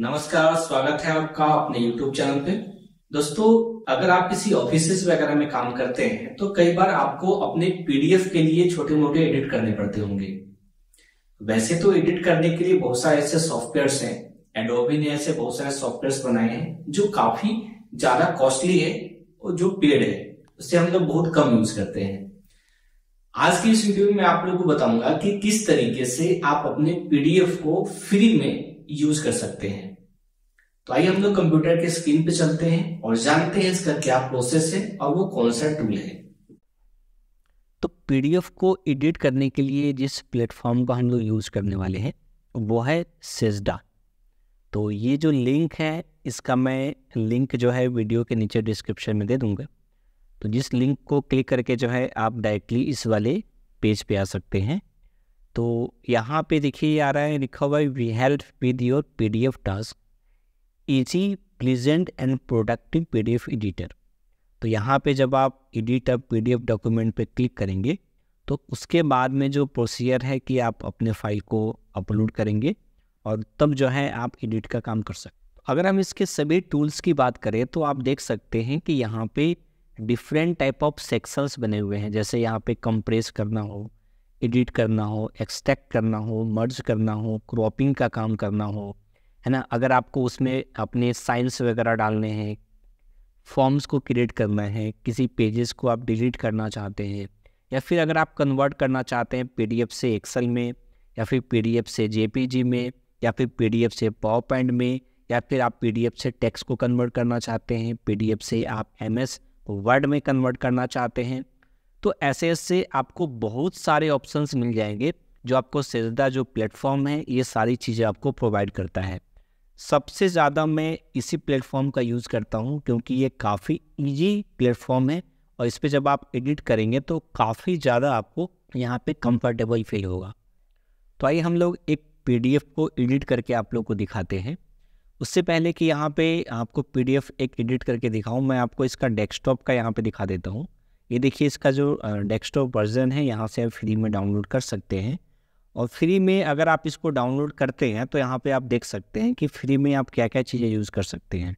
नमस्कार, स्वागत है आपका अपने YouTube चैनल पे। दोस्तों, अगर आप किसी ऑफिस वगैरह में काम करते हैं तो कई बार आपको अपने पीडीएफ के लिए छोटे मोटे एडिट करने पड़ते होंगे। वैसे तो एडिट करने के लिए बहुत सारे ऐसे सॉफ्टवेयर्स हैं। एडोबी ने ऐसे बहुत सारे सॉफ्टवेयर्स बनाए हैं जो काफी ज्यादा कॉस्टली है और जो पेड है, उससे हम लोग बहुत कम यूज करते हैं। आज की इस वीडियो में मैं आप लोगों को बताऊंगा कि किस तरीके से आप अपने पीडीएफ को फ्री में यूज कर सकते हैं। तो आइए हम लोग कंप्यूटर के स्क्रीन पे चलते हैं और जानते हैं इसका क्या प्रोसेस है और वो कौन सा टूल है। तो पीडीएफ को एडिट करने के लिए जिस प्लेटफॉर्म का हम लोग यूज़ करने वाले हैं वो है सेजडा। तो ये जो लिंक है इसका मैं लिंक जो है वीडियो के नीचे डिस्क्रिप्शन में दे दूंगा। तो जिस लिंक को क्लिक करके जो है आप डायरेक्टली इस वाले पेज पे आ सकते हैं। तो यहाँ पे देखिए आ रहा है, लिखा हुआ है we help with your PDF task easy pleasant and productive PDF editor. तो यहाँ पे जब आप एडिट अ पीडीएफ डॉक्यूमेंट पे क्लिक करेंगे तो उसके बाद में जो प्रोसीजर है कि आप अपने फाइल को अपलोड करेंगे और तब जो है आप एडिट का काम कर सकते हैं। अगर हम इसके सभी टूल्स की बात करें तो आप देख सकते हैं कि यहाँ पे डिफरेंट टाइप ऑफ सेक्शंस बने हुए हैं। जैसे यहाँ पे कंप्रेस करना हो, एडिट करना हो, एक्सट्रैक्ट करना हो, मर्ज करना हो, क्रॉपिंग का काम करना हो, है ना। अगर आपको उसमें अपने साइंस वगैरह डालने हैं, फॉर्म्स को क्रिएट करना है, किसी पेजेस को आप डिलीट करना चाहते हैं, या फिर अगर आप कन्वर्ट करना चाहते हैं पीडीएफ से एक्सेल में, या फिर पीडीएफ से जेपीजी में, या फिर पीडीएफ से पावर पॉइंट में, या फिर आप पीडीएफ से टेक्स्ट को कन्वर्ट करना चाहते हैं, पीडीएफ से आप एमएस वर्ड में कन्वर्ट करना चाहते हैं, तो ऐसे ऐसे आपको बहुत सारे ऑप्शंस मिल जाएंगे जो आपको सेजडा जो प्लेटफॉर्म है ये सारी चीज़ें आपको प्रोवाइड करता है। सबसे ज़्यादा मैं इसी प्लेटफॉर्म का यूज़ करता हूँ क्योंकि ये काफ़ी इजी प्लेटफॉर्म है और इस पे जब आप एडिट करेंगे तो काफ़ी ज़्यादा आपको यहाँ पे कंफर्टेबल फील होगा। तो आइए हम लोग एक पीडीएफ को एडिट करके आप लोग को दिखाते हैं। उससे पहले कि यहाँ पे आपको पीडीएफ एक एडिट करके दिखाऊँ, मैं आपको इसका डेस्कटॉप का यहाँ पे दिखा देता हूँ। ये देखिए, इसका जो डेस्कटॉप वर्जन है यहाँ से आप फ्री में डाउनलोड कर सकते हैं। और फ्री में अगर आप इसको डाउनलोड करते हैं तो यहाँ पे आप देख सकते हैं कि फ्री में आप क्या क्या चीज़ें यूज़ कर सकते हैं।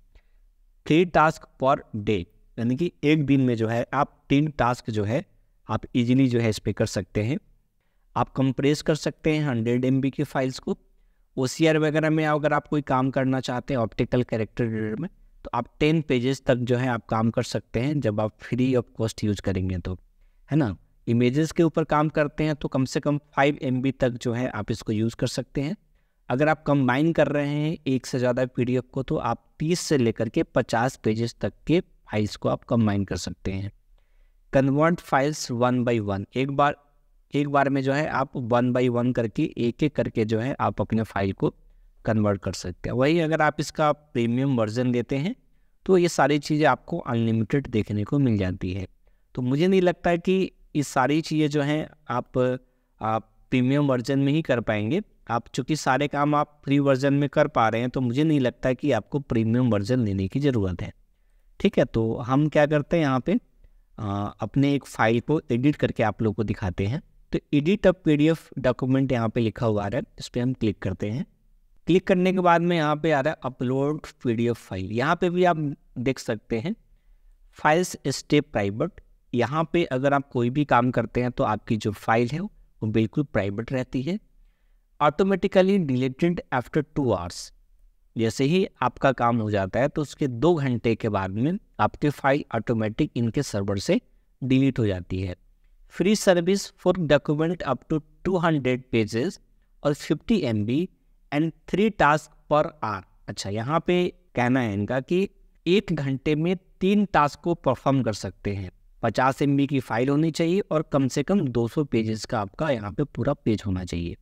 3 टास्क पर डे, यानी कि एक दिन में जो है आप 3 टास्क जो है आप इजीली जो है इस पर कर सकते हैं। आप कंप्रेस कर सकते हैं 100 MB की फाइल्स को। OCR वगैरह में अगर आप कोई काम करना चाहते हैं ऑप्टिकल कैरेक्टर रीडर में, तो आप 10 पेजेस तक जो है आप काम कर सकते हैं जब आप फ्री ऑफ कॉस्ट यूज़ करेंगे तो, है ना। इमेजेस के ऊपर काम करते हैं तो कम से कम 5 MB तक जो है आप इसको यूज़ कर सकते हैं। अगर आप कंबाइन कर रहे हैं एक से ज़्यादा पीडीएफ को तो आप 30 से लेकर के 50 पेजेस तक के फाइल्स को आप कंबाइन कर सकते हैं। कन्वर्ट फाइल्स 1 by 1, एक बार में जो है आप 1 by 1 करके एक एक करके जो है आप अपने फाइल को कन्वर्ट कर सकते हैं। वही अगर आप इसका प्रीमियम वर्जन लेते हैं तो ये सारी चीज़ें आपको अनलिमिटेड देखने को मिल जाती है। तो मुझे नहीं लगता है कि ये सारी चीज़ें जो हैं आप प्रीमियम वर्जन में ही कर पाएंगे। आप चूँकि सारे काम आप फ्री वर्जन में कर पा रहे हैं तो मुझे नहीं लगता है कि आपको प्रीमियम वर्जन लेने की ज़रूरत है। ठीक है, तो हम क्या करते हैं यहाँ पे अपने एक फ़ाइल को एडिट करके आप लोग को दिखाते हैं। तो एडिट अ पीडीएफ डॉक्यूमेंट यहाँ पे लिखा हुआ आ रहा है, इस पर हम क्लिक करते हैं। क्लिक करने के बाद में यहाँ पे आ रहा है अपलोड पीडीएफ फाइल। यहाँ पे भी आप देख सकते हैं फाइल्स स्टे प्राइवेट। यहाँ पे अगर आप कोई भी काम करते हैं तो आपकी जो फाइल है वो बिल्कुल प्राइवेट रहती है। ऑटोमेटिकली डिलीटेड आफ्टर 2 आवर्स, जैसे ही आपका काम हो जाता है तो उसके 2 घंटे के बाद में आपकी फाइल ऑटोमेटिक इनके सर्वर से डिलीट हो जाती है। Free service for document up to 200 pages और 50 MB and 3 task per hour. अच्छा, यहाँ पे कहना है इनका कि 1 घंटे में 3 टास्क को परफॉर्म कर सकते हैं। 50 MB की फाइल होनी चाहिए और कम से कम 200 पेजेस का आपका यहाँ पे पूरा पेज होना चाहिए।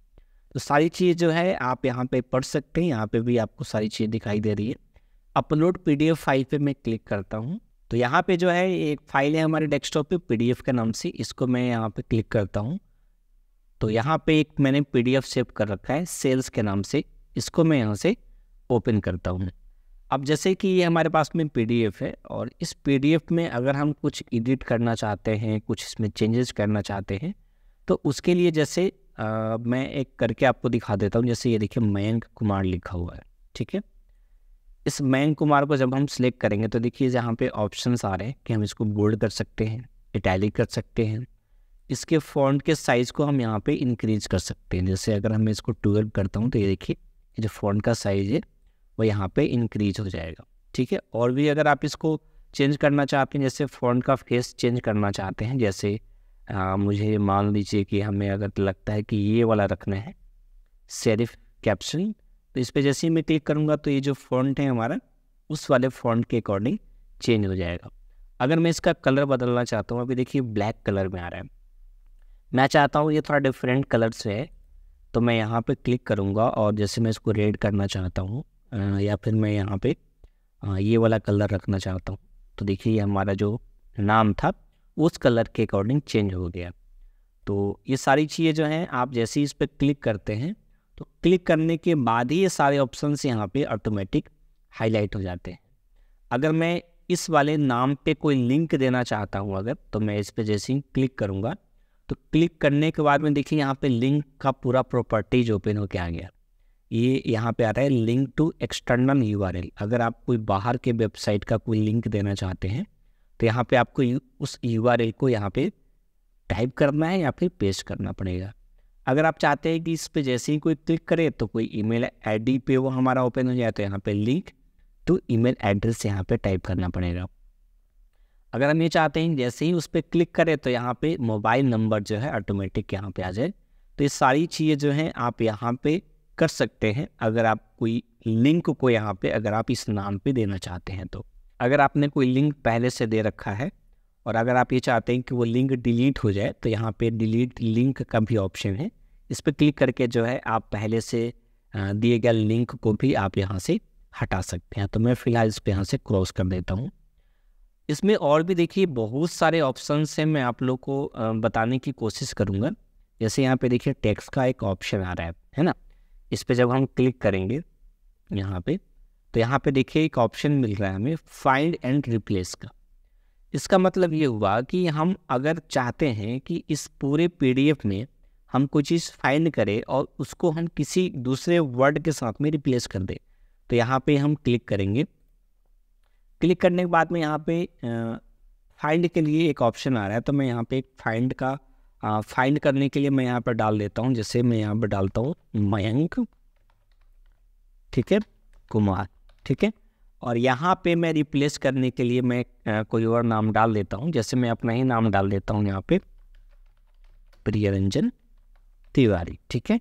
तो सारी चीज़ जो है आप यहाँ पे पढ़ सकते हैं। यहाँ पे भी आपको सारी चीज़ दिखाई दे रही है। अपलोड पीडीएफ फाइल पे मैं क्लिक करता हूँ तो यहाँ पे जो है एक फाइल है हमारे डेस्कटॉप पे पीडीएफ के नाम से, इसको मैं यहाँ पे क्लिक करता हूँ तो यहाँ पे एक मैंने पीडीएफ सेव कर रखा है सेल्स के नाम से, इसको मैं यहाँ से ओपन करता हूँ। अब जैसे कि ये हमारे पास में पीडीएफ है और इस पीडीएफ में अगर हम कुछ एडिट करना चाहते हैं, कुछ इसमें चेंजेस करना चाहते हैं तो उसके लिए जैसे मैं एक करके आपको दिखा देता हूँ। जैसे ये देखिए मयंक कुमार लिखा हुआ है, ठीक है। इस मयंक कुमार को जब हम सिलेक्ट करेंगे तो देखिए जहाँ पे ऑप्शंस आ रहे हैं कि हम इसको बोल्ड कर सकते हैं, इटैलिक कर सकते हैं, इसके फॉन्ट के साइज़ को हम यहाँ पे इंक्रीज कर सकते हैं। जैसे अगर मैं इसको 12 करता हूँ तो ये देखिए जो फॉन्ट का साइज़ है वो यहाँ पे इंक्रीज हो जाएगा, ठीक है। और भी अगर आप इसको चेंज करना चाहते हैं, जैसे फॉन्ट का फेस चेंज करना चाहते हैं, जैसे मुझे मान लीजिए कि हमें अगर लगता है कि ये वाला रखना है सेरिफ कैप्शन, तो इस पर जैसे ही मैं क्लिक करूँगा तो ये जो फॉन्ट है हमारा उस वाले फॉन्ट के अकॉर्डिंग चेंज हो जाएगा। अगर मैं इसका कलर बदलना चाहता हूँ, अभी देखिए ब्लैक कलर में आ रहा है, मैं चाहता हूँ ये थोड़ा डिफरेंट कलर से है, तो मैं यहाँ पे क्लिक करूँगा और जैसे मैं इसको रेड करना चाहता हूँ या फिर मैं यहाँ पे ये वाला कलर रखना चाहता हूँ, तो देखिए ये हमारा जो नाम था उस कलर के अकॉर्डिंग चेंज हो गया। तो ये सारी चीज़ें जो हैं आप जैसे ही इस पर क्लिक करते हैं तो क्लिक करने के बाद ही ये सारे ऑप्शंस यहाँ पे ऑटोमेटिक हाईलाइट हो जाते हैं। अगर मैं इस वाले नाम पे कोई लिंक देना चाहता हूँ अगर, तो मैं इस पर जैसे ही क्लिक करूँगा तो क्लिक करने के बाद में देखिए यहाँ पे लिंक का पूरा प्रॉपर्टीज ओपन होके आ गया। ये यहाँ पे आ रहा है लिंक टू एक्सटर्नल यूआरएल। अगर आप कोई बाहर के वेबसाइट का कोई लिंक देना चाहते हैं तो यहाँ पे आपको उस यूआरएल को यहाँ पे टाइप करना है या फिर पेस्ट करना पड़ेगा। अगर आप चाहते हैं कि इस पे जैसे ही कोई क्लिक करे तो कोई ईमेल आईडी पे वो हमारा ओपन हो जाए, तो यहाँ पे लिंक टू ईमेल एड्रेस यहाँ पे टाइप करना पड़ेगा। अगर हम ये चाहते हैं जैसे ही उस पर क्लिक करें तो यहाँ पे मोबाइल नंबर जो है ऑटोमेटिक यहाँ पे आ जाए। तो ये सारी चीज़ें जो हैं आप यहाँ पे कर सकते हैं अगर आप कोई लिंक को यहाँ पे अगर आप इस नाम पे देना चाहते हैं। तो अगर आपने कोई लिंक पहले से दे रखा है और अगर आप ये चाहते हैं कि वो लिंक डिलीट हो जाए तो यहाँ पे डिलीट लिंक का भी ऑप्शन है, इस पर क्लिक करके जो है आप पहले से दिए गए लिंक को भी आप यहाँ से हटा सकते हैं। तो मैं फ़िलहाल इस पर यहाँ से क्रॉस कर देता हूँ। इसमें और भी देखिए बहुत सारे ऑप्शंस हैं, मैं आप लोग को बताने की कोशिश करूँगा। जैसे यहाँ पे देखिए टेक्स्ट का एक ऑप्शन आ रहा है ना, इस पर जब हम क्लिक करेंगे यहाँ पे तो यहाँ पे देखिए एक ऑप्शन मिल रहा है हमें फाइंड एंड रिप्लेस का। इसका मतलब ये हुआ कि हम अगर चाहते हैं कि इस पूरे पीडीएफ में हम कोई चीज़ फाइंड करें और उसको हम किसी दूसरे वर्ड के साथ में रिप्लेस कर दें, तो यहाँ पे हम क्लिक करेंगे। क्लिक करने के बाद में यहाँ पे फाइंड के लिए एक ऑप्शन आ रहा है, तो मैं यहाँ पे एक फाइंड का फाइंड करने के लिए मैं यहाँ पर डाल देता हूँ। जैसे मैं यहाँ पर डालता हूँ मयंक, ठीक है, कुमार, ठीक है। और यहाँ पे मैं रिप्लेस करने के लिए मैं कोई और नाम डाल देता हूँ। जैसे मैं अपना ही नाम डाल देता हूँ यहाँ पे प्रियरंजन तिवारी, ठीक है।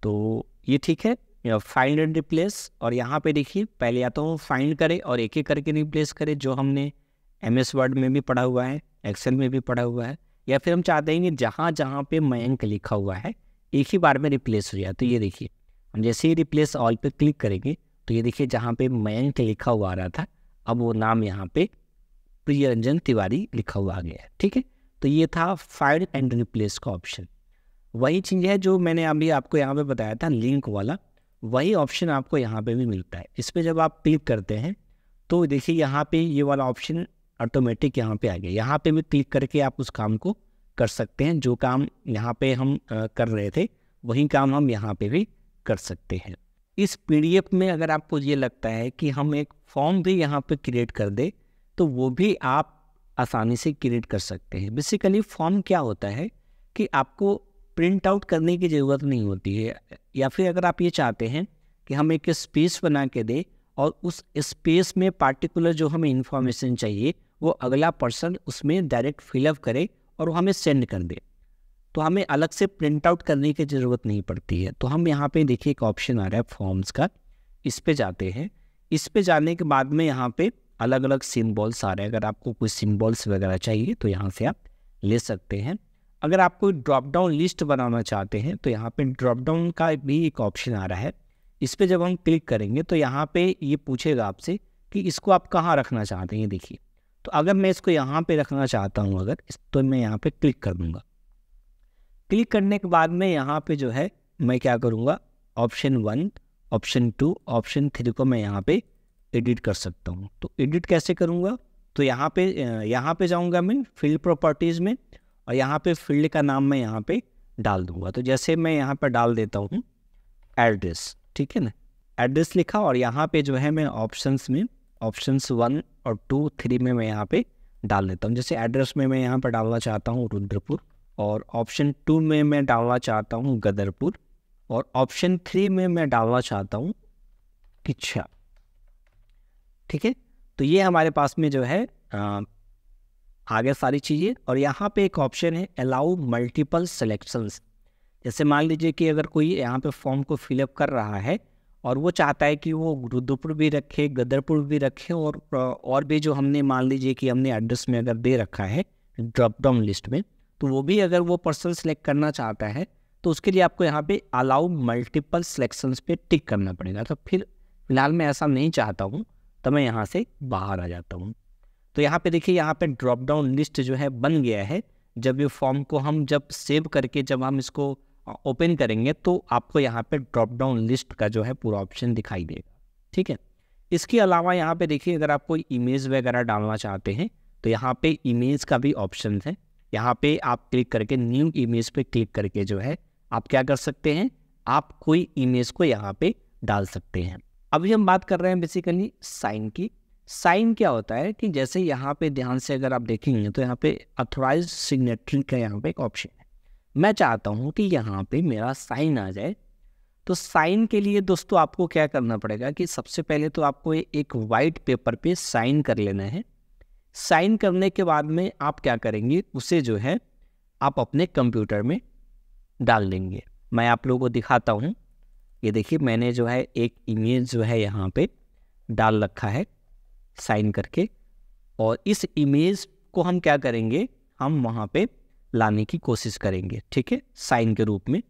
तो ये ठीक है, फाइंड एंड रिप्लेस। और यहाँ पे देखिए पहले या तो फाइंड करें और एक एक करके रिप्लेस करें, जो हमने MS वर्ड में भी पढ़ा हुआ है, एक्सेल में भी पढ़ा हुआ है, या फिर हम चाहते हैं कि जहाँ जहाँ पे मयंक लिखा हुआ है एक ही बार में रिप्लेस हो जाए। तो ये देखिए हम जैसे ही रिप्लेस ऑल पे क्लिक करेंगे तो ये देखिए जहाँ पे मयंक लिखा हुआ आ रहा था अब वो नाम यहाँ पे प्रियरंजन तिवारी लिखा हुआ आ गया है, ठीक है। तो ये था फाइंड एंड रिप्लेस का ऑप्शन। वही चीज़ है जो मैंने अभी आपको यहाँ पे बताया था लिंक वाला, वही ऑप्शन आपको यहाँ पे भी मिलता है। इस पर जब आप क्लिक करते हैं तो देखिए यहाँ पे ये वाला ऑप्शन ऑटोमेटिक यहाँ पे आ गया। यहाँ पे भी क्लिक करके आप उस काम को कर सकते हैं, जो काम यहाँ पे हम कर रहे थे वही काम हम यहाँ पे भी कर सकते हैं। इस पीडीएफ में अगर आपको ये लगता है कि हम एक फॉर्म भी यहाँ पे क्रिएट कर दे तो वो भी आप आसानी से क्रिएट कर सकते हैं। बेसिकली फॉर्म क्या होता है कि आपको प्रिंट आउट करने की ज़रूरत नहीं होती है, या फिर अगर आप ये चाहते हैं कि हम एक स्पेस बना के दें और उस स्पेस में पार्टिकुलर जो हमें इंफॉर्मेशन चाहिए वो अगला पर्सन उसमें डायरेक्ट फिलअप करे और वो हमें सेंड कर दे, तो हमें अलग से प्रिंट आउट करने की ज़रूरत नहीं पड़ती है। तो हम यहाँ पे देखिए एक ऑप्शन आ रहा है फॉर्म्स का, इस पे जाते हैं। इस पे जाने के बाद में यहाँ पे अलग अलग सिम्बॉल्स आ रहे हैं। अगर आपको कोई सिम्बॉल्स वगैरह चाहिए तो यहाँ से आप ले सकते हैं। अगर आप कोई ड्रॉप डाउन लिस्ट बनाना चाहते हैं तो यहाँ पे ड्रॉप डाउन का भी एक ऑप्शन आ रहा है। इस पर जब हम क्लिक करेंगे तो यहाँ पे ये पूछेगा आपसे कि इसको आप कहाँ रखना चाहते हैं। देखिए तो अगर मैं इसको यहाँ पे रखना चाहता हूँ अगर तो मैं यहाँ पे क्लिक कर दूँगा। क्लिक करने के बाद में यहाँ पे जो है मैं क्या करूँगा, ऑप्शन 1, ऑप्शन 2, ऑप्शन 3 को मैं यहाँ पे एडिट कर सकता हूँ। तो एडिट कैसे करूँगा, तो यहाँ पे जाऊँगा मैं फील्ड प्रॉपर्टीज़ में और यहाँ पे फील्ड का नाम मैं यहाँ पे डाल दूँगा। तो जैसे मैं यहाँ पर डाल देता हूँ एड्रेस, ठीक है ना, एड्रेस लिखा और यहाँ पे जो है मैं ऑप्शंस में ऑप्शंस 1 और 2 3 में मैं यहाँ पे डाल देता हूँ। जैसे एड्रेस में मैं यहाँ पर डालना चाहता हूँ रुद्रपुर, और ऑप्शन 2 में मैं डालना चाहता हूँ गदरपुर, और ऑप्शन 3 में मैं डालना चाहता हूँ किच्छा। ठीक है, तो ये हमारे पास में जो है आ गया सारी चीज़ें। और यहाँ पे एक ऑप्शन है अलाउ मल्टीपल सिलेक्शंस। जैसे मान लीजिए कि अगर कोई यहाँ पे फॉर्म को फिलअप कर रहा है और वो चाहता है कि वो रुद्रपुर भी रखे, गदरपुर भी रखे, और भी जो हमने मान लीजिए कि हमने एड्रेस में अगर दे रखा है ड्रॉप डाउन लिस्ट में, तो वो भी अगर वो पर्सन सेलेक्ट करना चाहता है तो उसके लिए आपको यहाँ पे अलाउ मल्टीपल सिलेक्शंस पे टिक करना पड़ेगा। तो फिलहाल मैं ऐसा नहीं चाहता हूँ, तो मैं यहाँ से बाहर आ जाता हूँ। तो यहाँ पे देखिए, यहाँ पे ड्रॉप डाउन लिस्ट जो है बन गया है। जब ये फॉर्म को हम जब सेव करके जब हम इसको ओपन करेंगे तो आपको यहाँ पे ड्रॉप डाउन लिस्ट का जो है पूरा ऑप्शन दिखाई देगा। ठीक है, इसके अलावा यहाँ पे देखिए, अगर आप कोई इमेज वगैरह डालना चाहते हैं तो यहाँ पे इमेज का भी ऑप्शन है। यहाँ पे आप क्लिक करके न्यू इमेज पे क्लिक करके जो है आप क्या कर सकते हैं, आप कोई इमेज को यहाँ पे डाल सकते हैं। अभी हम बात कर रहे हैं बेसिकली साइन की। साइन क्या होता है कि जैसे यहाँ पे ध्यान से अगर आप देखेंगे तो यहाँ पे ऑथराइज्ड सिग्नेटरी का यहाँ पे एक ऑप्शन है। मैं चाहता हूँ कि यहाँ पे मेरा साइन आ जाए। तो साइन के लिए दोस्तों आपको क्या करना पड़ेगा कि सबसे पहले तो आपको एक वाइट पेपर पे साइन कर लेना है। साइन करने के बाद में आप क्या करेंगे, उसे जो है आप अपने कंप्यूटर में डाल देंगे। मैं आप लोगों को दिखाता हूँ। ये देखिए, मैंने जो है एक इमेज जो है यहाँ पे डाल रखा है साइन करके, और इस इमेज को हम क्या करेंगे, हम वहाँ पे लाने की कोशिश करेंगे। ठीक है, साइन के रूप में।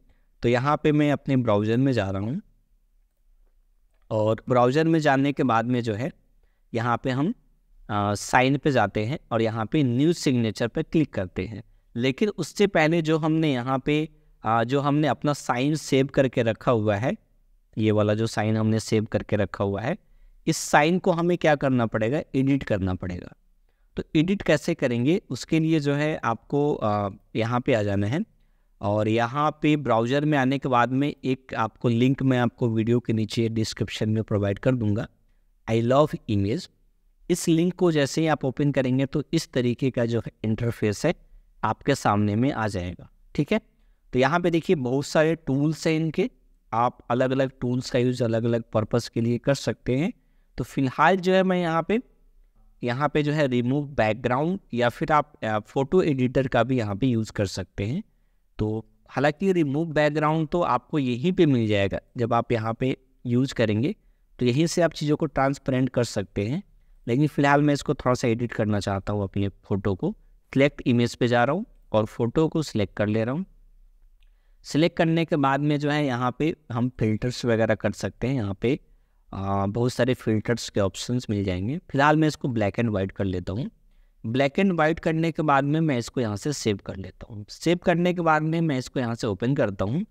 तो यहाँ पे मैं अपने ब्राउज़र में जा रहा हूँ, और ब्राउज़र में जाने के बाद में जो है यहाँ पे हम साइन पे जाते हैं और यहाँ पे न्यू सिग्नेचर पे क्लिक करते हैं। लेकिन उससे पहले जो हमने यहाँ पे जो हमने अपना साइन सेव करके रखा हुआ है, ये वाला जो साइन हमने सेव करके रखा हुआ है, इस साइन को हमें क्या करना पड़ेगा, एडिट करना पड़ेगा। तो एडिट कैसे करेंगे, उसके लिए जो है आपको यहाँ पे आ जाना है, और यहाँ पे ब्राउज़र में आने के बाद में एक आपको लिंक मैं आपको वीडियो के नीचे डिस्क्रिप्शन में प्रोवाइड कर दूंगा, आई लव इमेज। इस लिंक को जैसे ही आप ओपन करेंगे तो इस तरीके का जो है इंटरफेस है आपके सामने में आ जाएगा। ठीक है, तो यहाँ पे देखिए बहुत सारे टूल्स हैं इनके, आप अलग अलग टूल्स का यूज़ अलग अलग पर्पस के लिए कर सकते हैं। तो फिलहाल जो है मैं यहाँ पे जो है रिमूव बैकग्राउंड या फिर आप फ़ोटो एडिटर का भी यहाँ पे यूज़ कर सकते हैं। तो हालांकि रिमूव बैकग्राउंड तो आपको यहीं पे मिल जाएगा, जब आप यहाँ पे यूज़ करेंगे तो यहीं से आप चीज़ों को ट्रांसपेरेंट कर सकते हैं। लेकिन फ़िलहाल मैं इसको थोड़ा सा एडिट करना चाहता हूँ अपने फ़ोटो को। सिलेक्ट इमेज पे जा रहा हूँ और फ़ोटो को सिलेक्ट कर ले रहा हूँ। सिलेक्ट करने के बाद में जो है यहाँ पे हम फिल्टर्स वगैरह कर सकते हैं। यहाँ पे बहुत सारे फिल्टर्स के ऑप्शंस मिल जाएंगे। फिलहाल मैं इसको ब्लैक एंड वाइट कर लेता हूँ। ब्लैक एंड वाइट करने के बाद में मैं इसको यहाँ से सेव कर लेता हूँ। सेव करने के बाद में मैं इसको यहाँ से ओपन करता हूँ,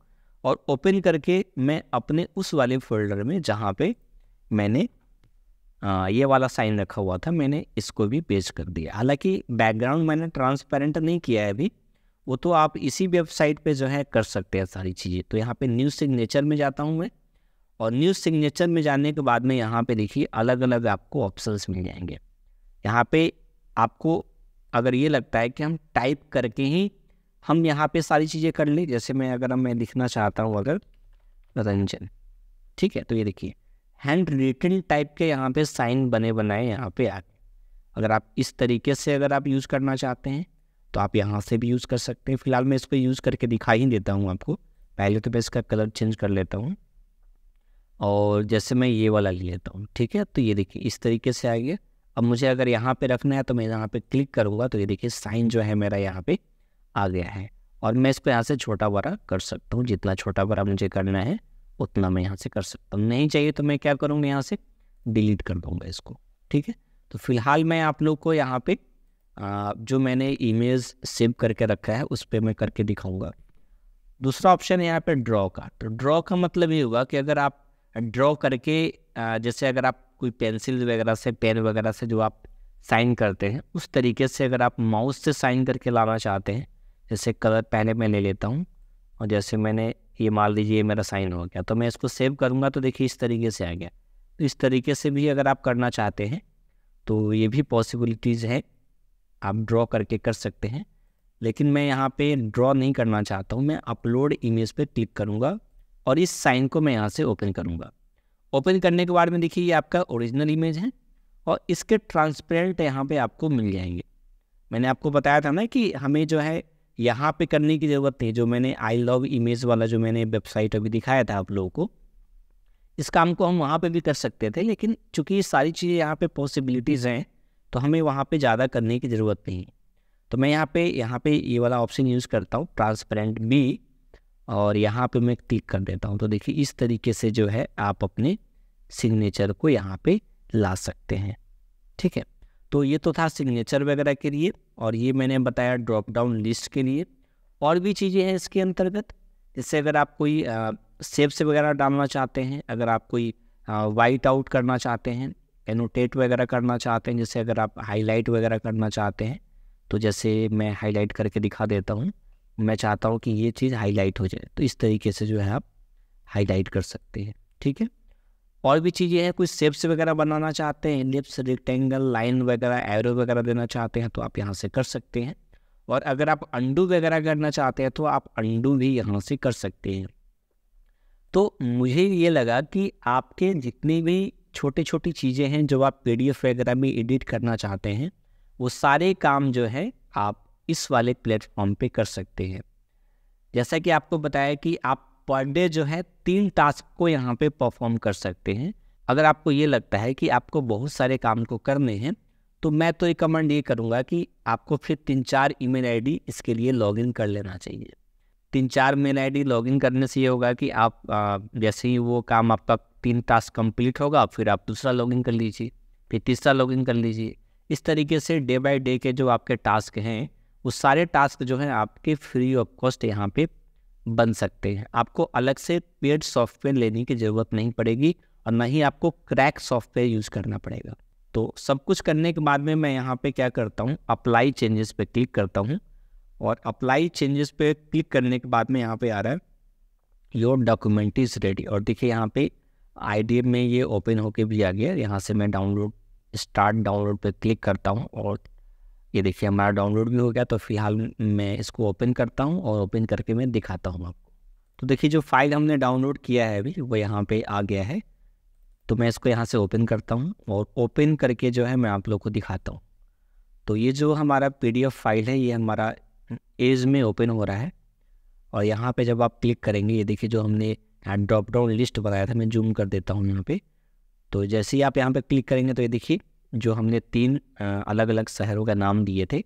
और ओपन करके मैं अपने उस वाले फोल्डर में जहाँ पे मैंने ये वाला साइन रखा हुआ था, मैंने इसको भी पेस्ट कर दिया। हालांकि बैकग्राउंड मैंने ट्रांसपेरेंट नहीं किया है अभी, वो तो आप इसी वेबसाइट पे जो है कर सकते हैं सारी चीज़ें। तो यहाँ पे न्यू सिग्नेचर में जाता हूँ मैं, और न्यू सिग्नेचर में जाने के बाद में यहाँ पे देखिए अलग अलग आपको ऑप्शंस मिल जाएंगे। यहाँ पे आपको अगर ये लगता है कि हम टाइप करके ही हम यहाँ पे सारी चीज़ें कर लें, जैसे मैं लिखना चाहता हूँ अगर रंजन, ठीक है, तो ये देखिए हैंड रिटन टाइप के यहाँ पे साइन बने बनाए यहाँ पे आ गए। अगर आप इस तरीके से अगर आप यूज़ करना चाहते हैं तो आप यहाँ से भी यूज़ कर सकते हैं। फिलहाल मैं इसको यूज़ करके दिखा ही देता हूँ आपको। पहले तो मैं इसका कलर चेंज कर लेता हूँ, और जैसे मैं ये वाला ले लेता हूँ। ठीक है, तो ये देखिए इस तरीके से आ गया। अब मुझे अगर यहाँ पे रखना है तो मैं यहाँ पे क्लिक करूँगा तो ये देखिए साइन जो है मेरा यहाँ पे आ गया है, और मैं इसको यहाँ से छोटा बड़ा कर सकता हूँ। जितना छोटा बड़ा मुझे करना है उतना मैं यहाँ से कर सकता हूँ। नहीं चाहिए तो मैं क्या करूँगा, यहाँ से डिलीट कर दूँगा इसको। ठीक है, तो फिलहाल मैं आप लोग को यहाँ पे जो मैंने इमेज सेव करके रखा है उस पर मैं करके दिखाऊँगा। दूसरा ऑप्शन है यहाँ पे ड्रॉ का। तो ड्रॉ का मतलब ये होगा कि अगर आप ड्रॉ करके जैसे अगर आप कोई पेंसिल वगैरह से, पेन वगैरह से जो आप साइन करते हैं, उस तरीके से अगर आप माउस से साइन करके लाना चाहते हैं, जैसे कलर पहले मैं ले लेता हूँ और जैसे मैंने ये मान लीजिए मेरा साइन हो गया, तो मैं इसको सेव करूँगा तो देखिए इस तरीके से आ गया। तो इस तरीके से भी अगर आप करना चाहते हैं तो ये भी पॉसिबिलिटीज़ है, आप ड्रॉ करके कर सकते हैं। लेकिन मैं यहाँ पे ड्रॉ नहीं करना चाहता हूँ, मैं अपलोड इमेज पे क्लिक करूँगा और इस साइन को मैं यहाँ से ओपन करूँगा। ओपन करने के बाद में देखिए ये आपका ओरिजिनल इमेज है और इसके ट्रांसपेरेंट यहाँ पे आपको मिल जाएंगे। मैंने आपको बताया था ना कि हमें जो है यहाँ पे करने की ज़रूरत नहीं, जो मैंने आई लव इमेज वाला जो मैंने वेबसाइट अभी दिखाया था आप लोगों को, इस काम को हम वहाँ पे भी कर सकते थे, लेकिन चूंकि ये सारी चीज़ें यहाँ पे पॉसिबिलिटीज़ हैं तो हमें वहाँ पे ज़्यादा करने की ज़रूरत नहीं है। तो मैं यहाँ पे ये वाला ऑप्शन यूज़ करता हूँ, ट्रांसपेरेंट भी, और यहाँ पे मैं क्लिक कर देता हूँ। तो देखिए इस तरीके से जो है आप अपने सिग्नेचर को यहाँ पे ला सकते हैं। ठीक है, तो ये तो था सिग्नेचर वगैरह के लिए, और ये मैंने बताया ड्रॉप डाउन लिस्ट के लिए। और भी चीज़ें हैं इसके अंतर्गत, जैसे अगर आप कोई शेप्स वगैरह डालना चाहते हैं, अगर आप कोई वाइट आउट करना चाहते हैं, एनोटेट वगैरह करना चाहते हैं, जैसे अगर आप हाईलाइट वगैरह करना चाहते हैं, तो जैसे मैं हाईलाइट करके दिखा देता हूँ। मैं चाहता हूँ कि ये चीज़ हाईलाइट हो जाए, तो इस तरीके से जो है आप हाईलाइट कर सकते हैं। ठीक है, और भी चीज़ें हैं, कुछ शेप्स वगैरह बनाना चाहते हैं, एलिप्स, रेक्टेंगल, लाइन वगैरह, एरो वगैरह देना चाहते हैं तो आप यहाँ से कर सकते हैं। और अगर आप अंडू वगैरह करना चाहते हैं तो आप अंडू भी यहाँ से कर सकते हैं। तो मुझे ये लगा कि आपके जितनी भी छोटी छोटी चीज़ें हैं जो आप PDF वगैरह में एडिट करना चाहते हैं, वो सारे काम जो है आप इस वाले प्लेटफॉर्म पे कर सकते हैं। जैसा कि आपको बताया कि आप पर डे जो है 3 टास्क को यहाँ पे परफॉर्म कर सकते हैं। अगर आपको ये लगता है कि आपको बहुत सारे काम को करने हैं तो मैं तो रिकमेंड ये करूँगा कि आपको फिर 3-4 ईमेल आईडी इसके लिए लॉगिन कर लेना चाहिए। 3-4 मेल आईडी लॉगिन करने से ये होगा कि आप जैसे ही वो काम आपका 3 टास्क कंप्लीट होगा फिर आप दूसरा लॉगिन कर लीजिए, फिर तीसरा लॉगिन कर लीजिए। इस तरीके से डे बाय डे के जो आपके टास्क हैं वो सारे टास्क जो हैं आपके फ्री ऑफ कॉस्ट यहाँ पे बन सकते हैं। आपको अलग से पेड सॉफ्टवेयर लेने की ज़रूरत नहीं पड़ेगी और ना ही आपको क्रैक सॉफ्टवेयर यूज़ करना पड़ेगा। तो सब कुछ करने के बाद में मैं यहाँ पे क्या करता हूँ, अप्लाई चेंजेस पे क्लिक करता हूँ, और अप्लाई चेंजेस पे क्लिक करने के बाद में यहाँ पे आ रहा है योर डॉक्यूमेंट इज़ रेडी, और देखिए यहाँ पे IDF में ये ओपन होके भी आ गया। यहाँ से मैं स्टार्ट डाउनलोड पे क्लिक करता हूँ और ये देखिए हमारा डाउनलोड भी हो गया। तो फिलहाल मैं इसको ओपन करता हूँ और ओपन करके मैं दिखाता हूँ आपको। तो देखिए जो फाइल हमने डाउनलोड किया है अभी वो यहाँ पे आ गया है। तो मैं इसको यहाँ से ओपन करता हूँ और ओपन करके जो है मैं आप लोग को दिखाता हूँ। तो ये जो हमारा PDF फाइल है ये हमारा एज में ओपन हो रहा है, और यहाँ पे जब आप क्लिक करेंगे ये देखिए जो हमने ड्रॉप डाउन लिस्ट बनाया था, मैं जूम कर देता हूँ यहाँ पे। तो जैसे ही आप यहाँ पे क्लिक करेंगे तो ये देखिए जो हमने 3 अलग अलग शहरों का नाम दिए थे,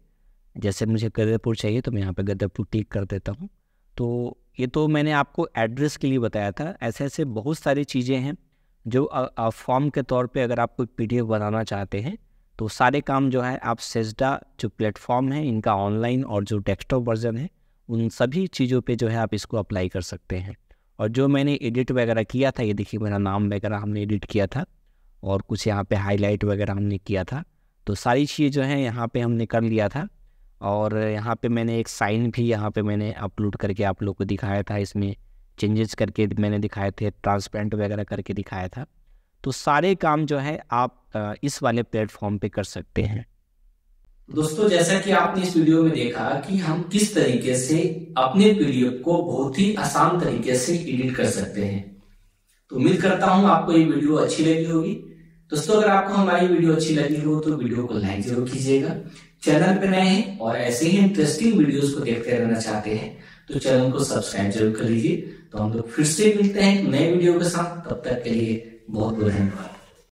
जैसे मुझे गदरपुर चाहिए तो मैं यहाँ पे गदरपुर क्लिक कर देता हूँ। तो ये तो मैंने आपको एड्रेस के लिए बताया था। ऐसे ऐसे बहुत सारी चीज़ें हैं जो फॉर्म के तौर पे अगर आप कोई PDF बनाना चाहते हैं तो सारे काम जो है आप सेजडा जो प्लेटफॉर्म है इनका ऑनलाइन और जो डेस्कटॉप वर्जन है उन सभी चीज़ों पे जो है आप इसको अप्लाई कर सकते हैं। और जो मैंने एडिट वगैरह किया था, ये देखिए मेरा नाम वगैरह हमने एडिट किया था और कुछ यहाँ पे हाईलाइट वगैरह हमने किया था। तो सारी चीज़ जो है यहाँ पे हमने कर लिया था। और यहाँ पे मैंने एक साइन भी यहाँ पे मैंने अपलोड करके आप लोग को दिखाया था, इसमें चेंजेस करके मैंने दिखाए थे, ट्रांसपेरेंट वगैरह करके दिखाया था। तो सारे काम जो है आप इस वाले प्लेटफॉर्म पे कर सकते हैं। दोस्तों जैसा कि आपने इस वीडियो में देखा कि हम किस तरीके से अपने PDF को बहुत ही आसान तरीके से एडिट कर सकते हैं, तो उम्मीद करता हूं आपको ये वीडियो अच्छी लगी होगी। दोस्तों अगर आपको हमारी वीडियो अच्छी लगी हो तो वीडियो को लाइक जरूर कीजिएगा। चैनल पे नए हैं और ऐसे ही इंटरेस्टिंग वीडियोस को देखते रहना चाहते हैं तो चैनल को सब्सक्राइब जरूर कर लीजिए। तो हम लोग फिर से मिलते हैं नए वीडियो के साथ, तब तक के लिए बहुत बहुत धन्यवाद।